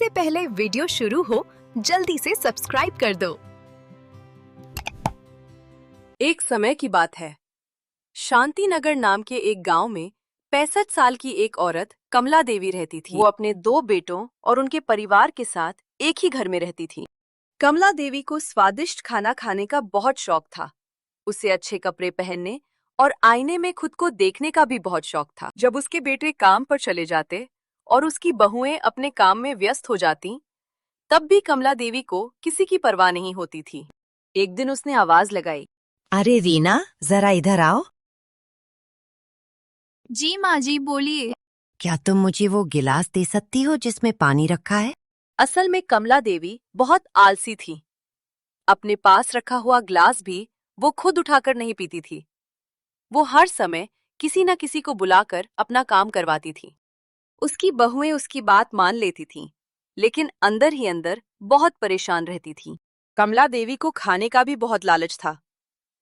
पहले वीडियो शुरू हो जल्दी से सब्सक्राइब कर दो। एक समय की बात है। शांतिनगर नाम के एक गांव में 65 साल की एक औरत कमला देवी रहती थी। वो अपने 2 बेटों और उनके परिवार के साथ एक ही घर में रहती थी। कमला देवी को स्वादिष्ट खाना खाने का बहुत शौक था। उसे अच्छे कपड़े पहनने और आईने में खुद को देखने का भी बहुत शौक था। जब उसके बेटे काम पर चले जाते और उसकी बहुएं अपने काम में व्यस्त हो जाती, तब भी कमला देवी को किसी की परवाह नहीं होती थी। एक दिन उसने आवाज लगाई, अरे रीना, जरा इधर आओ। जी माँ जी, बोलिए। क्या तुम मुझे वो गिलास दे सकती हो जिसमें पानी रखा है? असल में कमला देवी बहुत आलसी थी। अपने पास रखा हुआ ग्लास भी वो खुद उठाकर नहीं पीती थी। वो हर समय किसी न किसी को बुलाकर अपना काम करवाती थी। उसकी बहुएं उसकी बात मान लेती थीं, लेकिन अंदर ही अंदर बहुत परेशान रहती थीं। कमला देवी को खाने का भी बहुत लालच था।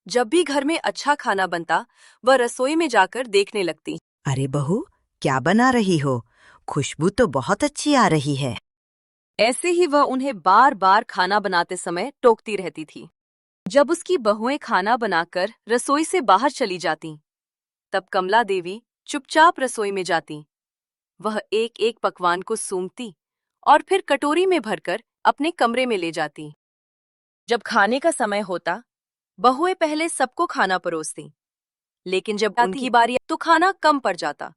जब भी घर में अच्छा खाना बनता, वह रसोई में जाकर देखने लगती। अरे बहू, क्या बना रही हो? खुशबू तो बहुत अच्छी आ रही है। ऐसे ही वह उन्हें बार बार खाना बनाते समय टोकती रहती थी। जब उसकी बहुएं खाना बनाकर रसोई से बाहर चली जातीं, तब कमला देवी चुपचाप रसोई में जाती। वह एक एक पकवान को सूंघती और फिर कटोरी में भरकर अपने कमरे में ले जाती। जब खाने का समय होता, बहुएं पहले सबको खाना परोसती, लेकिन जब उनकी बारी तो खाना कम पड़ जाता।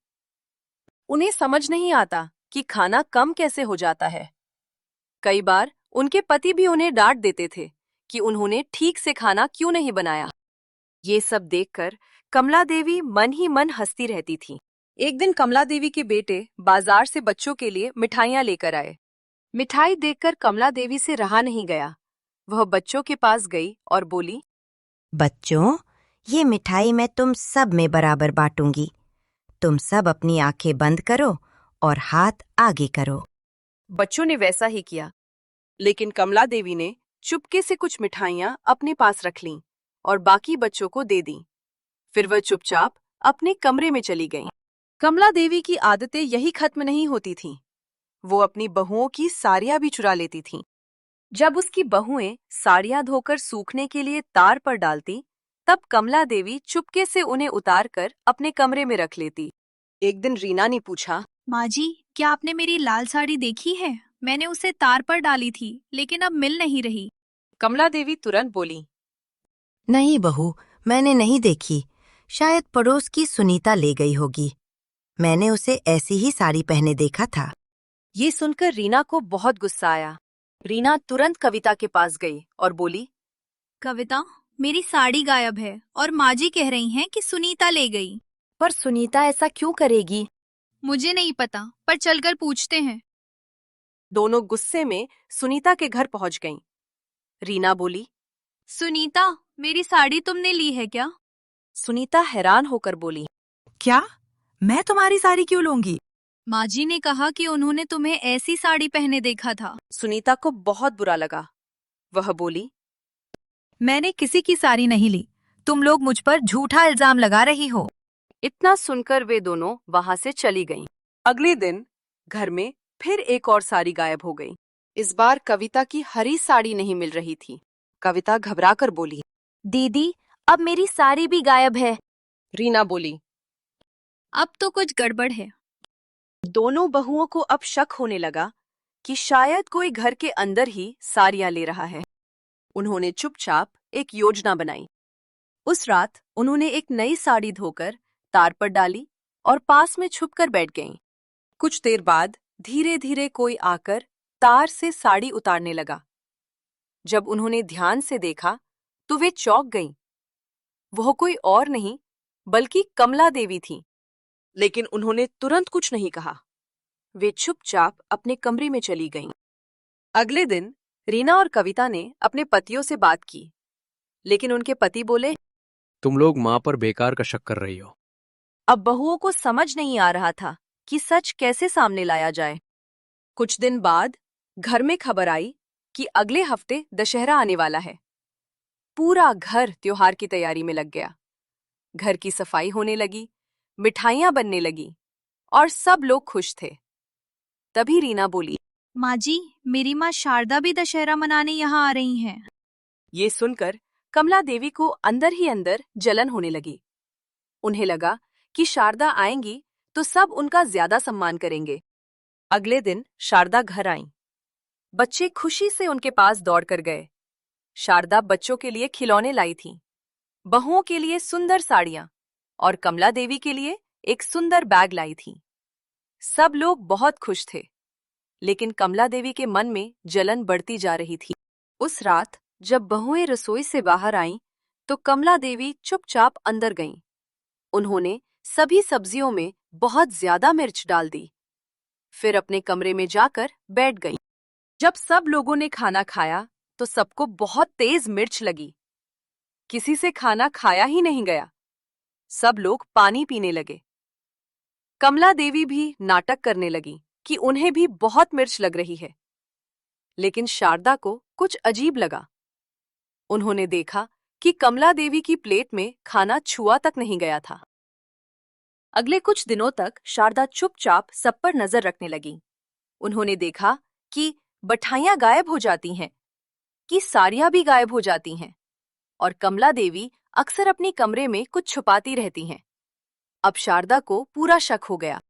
उन्हें समझ नहीं आता कि खाना कम कैसे हो जाता है। कई बार उनके पति भी उन्हें डांट देते थे कि उन्होंने ठीक से खाना क्यों नहीं बनाया। ये सब देखकर कमला देवी मन ही मन हंसती रहती थी। एक दिन कमला देवी के बेटे बाजार से बच्चों के लिए मिठाइयां लेकर आए। मिठाई देखकर कमला देवी से रहा नहीं गया। वह बच्चों के पास गई और बोली, बच्चों, ये मिठाई मैं तुम सब में बराबर बांटूंगी। तुम सब अपनी आंखें बंद करो और हाथ आगे करो। बच्चों ने वैसा ही किया, लेकिन कमला देवी ने चुपके से कुछ मिठाइयां अपने पास रख लीं और बाकी बच्चों को दे दी। फिर वह चुपचाप अपने कमरे में चली गईं। कमला देवी की आदतें यही खत्म नहीं होती थीं। वो अपनी बहुओं की साड़ियां भी चुरा लेती थीं। जब उसकी बहुएं साड़ियां धोकर सूखने के लिए तार पर डालती, तब कमला देवी चुपके से उन्हें उतारकर अपने कमरे में रख लेती। एक दिन रीना ने पूछा, माँ जी, क्या आपने मेरी लाल साड़ी देखी है? मैंने उसे तार पर डाली थी, लेकिन अब मिल नहीं रही। कमला देवी तुरंत बोली, नहीं बहू, मैंने नहीं देखी। शायद पड़ोस की सुनीता ले गई होगी। मैंने उसे ऐसी ही साड़ी पहने देखा था। ये सुनकर रीना को बहुत गुस्सा आया। रीना तुरंत कविता के पास गई और बोली, कविता, मेरी साड़ी गायब है और माँ जी कह रही हैं कि सुनीता ले गई। पर सुनीता ऐसा क्यों करेगी? मुझे नहीं पता, पर चलकर पूछते हैं। दोनों गुस्से में सुनीता के घर पहुंच गईं। रीना बोली, सुनीता, मेरी साड़ी तुमने ली है क्या? सुनीता हैरान होकर बोली, क्या? मैं तुम्हारी साड़ी क्यों लूंगी? माँ जी ने कहा कि उन्होंने तुम्हें ऐसी साड़ी पहने देखा था। सुनीता को बहुत बुरा लगा। वह बोली, मैंने किसी की साड़ी नहीं ली। तुम लोग मुझ पर झूठा इल्जाम लगा रही हो। इतना सुनकर वे दोनों वहां से चली गईं। अगले दिन घर में फिर एक और साड़ी गायब हो गई। इस बार कविता की हरी साड़ी नहीं मिल रही थी। कविता घबराकर बोली, दीदी, अब मेरी साड़ी भी गायब है। रीना बोली, अब तो कुछ गड़बड़ है। दोनों बहुओं को अब शक होने लगा कि शायद कोई घर के अंदर ही साड़ियां ले रहा है। उन्होंने चुपचाप एक योजना बनाई। उस रात उन्होंने एक नई साड़ी धोकर तार पर डाली और पास में छुपकर बैठ गईं। कुछ देर बाद धीरे धीरे कोई आकर तार से साड़ी उतारने लगा। जब उन्होंने ध्यान से देखा तो वे चौंक गईं। वह कोई और नहीं बल्कि कमला देवी थीं। लेकिन उन्होंने तुरंत कुछ नहीं कहा। वे चुपचाप अपने कमरे में चली गईं। अगले दिन रीना और कविता ने अपने पतियों से बात की, लेकिन उनके पति बोले, तुम लोग माँ पर बेकार का शक कर रही हो। अब बहुओं को समझ नहीं आ रहा था कि सच कैसे सामने लाया जाए। कुछ दिन बाद घर में खबर आई कि अगले हफ्ते दशहरा आने वाला है। पूरा घर त्योहार की तैयारी में लग गया। घर की सफाई होने लगी, मिठाइयां बनने लगी और सब लोग खुश थे। तभी रीना बोली, माँ जी, मेरी माँ शारदा भी दशहरा मनाने यहाँ आ रही हैं। ये सुनकर कमला देवी को अंदर ही अंदर जलन होने लगी। उन्हें लगा कि शारदा आएंगी तो सब उनका ज्यादा सम्मान करेंगे। अगले दिन शारदा घर आईं। बच्चे खुशी से उनके पास दौड़कर गए। शारदा बच्चों के लिए खिलौने लाई थीं, बहुओं के लिए सुंदर साड़ियां और कमला देवी के लिए एक सुंदर बैग लाई थीं। सब लोग बहुत खुश थे, लेकिन कमला देवी के मन में जलन बढ़ती जा रही थी। उस रात जब बहुएं रसोई से बाहर आईं, तो कमला देवी चुपचाप अंदर गईं। उन्होंने सभी सब्जियों में बहुत ज्यादा मिर्च डाल दी, फिर अपने कमरे में जाकर बैठ गईं। जब सब लोगों ने खाना खाया तो सबको बहुत तेज मिर्च लगी। किसी से खाना खाया ही नहीं गया। सब लोग पानी पीने लगे। कमला देवी भी नाटक करने लगी कि उन्हें भी बहुत मिर्च लग रही है, लेकिन शारदा को कुछ अजीब लगा। उन्होंने देखा कि कमला देवी की प्लेट में खाना छुआ तक नहीं गया था। अगले कुछ दिनों तक शारदा चुपचाप सब पर नजर रखने लगी। उन्होंने देखा कि बठाइयां गायब हो जाती हैं, कि साड़ियां भी गायब हो जाती हैं, और कमला देवी अक्सर अपने कमरे में कुछ छुपाती रहती हैं। अब शारदा को पूरा शक हो गया।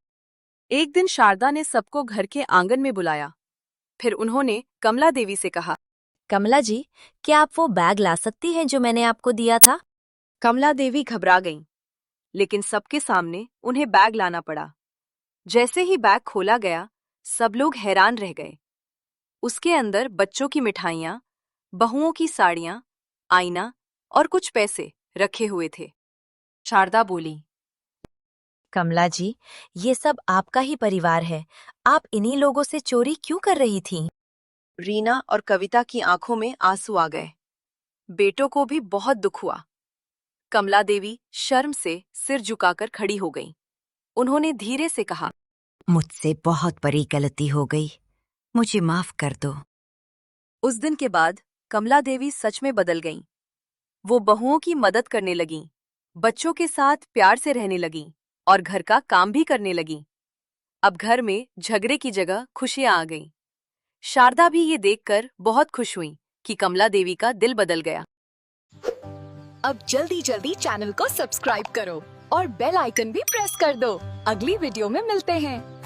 एक दिन शारदा ने सबको घर के आंगन में बुलाया। फिर उन्होंने कमला देवी से कहा, कमला जी, क्या आप वो बैग ला सकती हैं जो मैंने आपको दिया था? कमला देवी घबरा गईं, लेकिन सबके सामने उन्हें बैग लाना पड़ा। जैसे ही बैग खोला गया, सब लोग हैरान रह गए। उसके अंदर बच्चों की मिठाइयाँ, बहुओं की साड़ियाँ, आईना और कुछ पैसे रखे हुए थे। शारदा बोली, कमला जी, ये सब आपका ही परिवार है। आप इन्हीं लोगों से चोरी क्यों कर रही थीं? रीना और कविता की आंखों में आंसू आ गए। बेटों को भी बहुत दुख हुआ। कमला देवी शर्म से सिर झुकाकर खड़ी हो गईं। उन्होंने धीरे से कहा, मुझसे बहुत बड़ी गलती हो गई, मुझे माफ कर दो। उस दिन के बाद कमला देवी सच में बदल गईं। वो बहुओं की मदद करने लगीं, बच्चों के साथ प्यार से रहने लगीं और घर का काम भी करने लगीं। अब घर में झगड़े की जगह खुशियां आ गईं। शारदा भी ये देखकर बहुत खुश हुई कि कमला देवी का दिल बदल गया। अब जल्दी जल्दी चैनल को सब्सक्राइब करो और बेल आइकन भी प्रेस कर दो। अगली वीडियो में मिलते हैं।